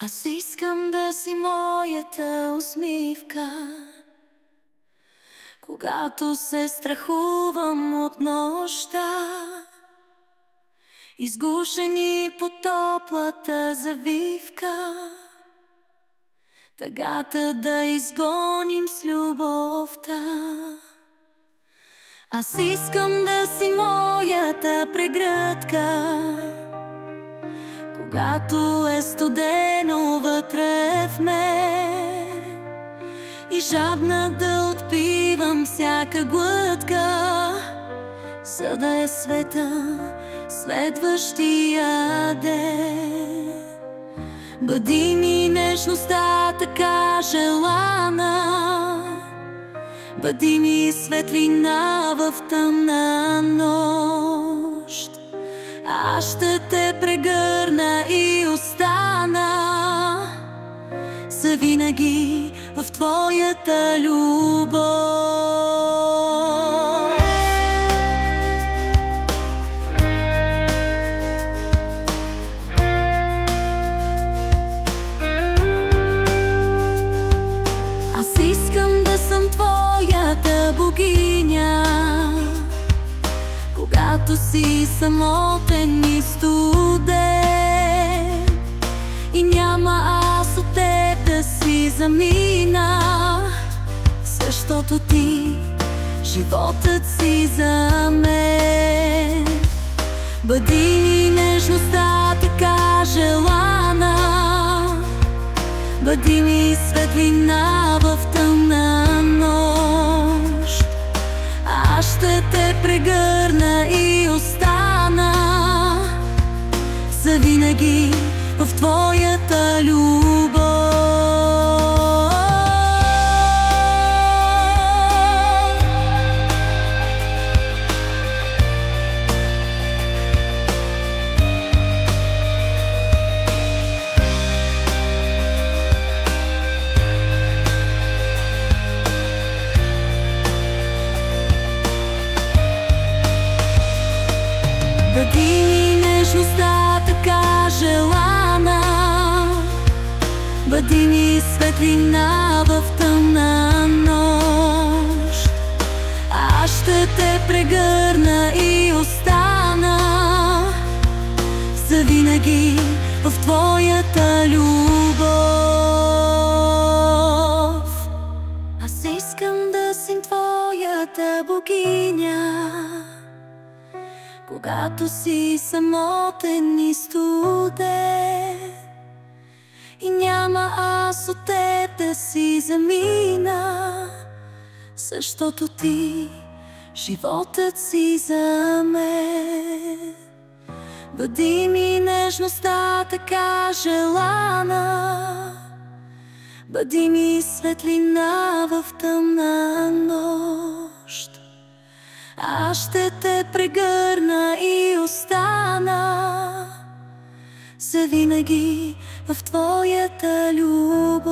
Аз искам да си моята усмивка, когато се страхувам от нощта, изгушени по топлата завивка, тъгата да изгоним с любовта. Аз искам да си моята прегръдка, когато е студено вътре в мен и жадна да отпивам всяка глътка, за да е света следващия ден. Бъди ми нежността така желана, бъди ми светлина в тъмна нощ. Аз ще те прегърна и остана завинаги в твоята любов. Аз искам да съм твоята богиня, когато си самотен и студен и няма аз от теб да си замина, защото ти животът си за мен. Бъди ми нежността така желана, бъди ми светлина в тъмна нощ. Аз ще те прегърна и остана завинаги в твоята любов. Бъди ми нежността така желана, бъди ми светлина в тъмна нощ. Аз ще те прегърна и остана завинаги в твоята любов. Аз искам да съм твоята богиня, когато си самотен и студен и няма аз от теб да си замина, защото ти животът си за мен. Бъди ми нежността така желана, бъди ми светлина в тъмна нощ. Аз ще те прегърна и остана завинаги в твоята любов.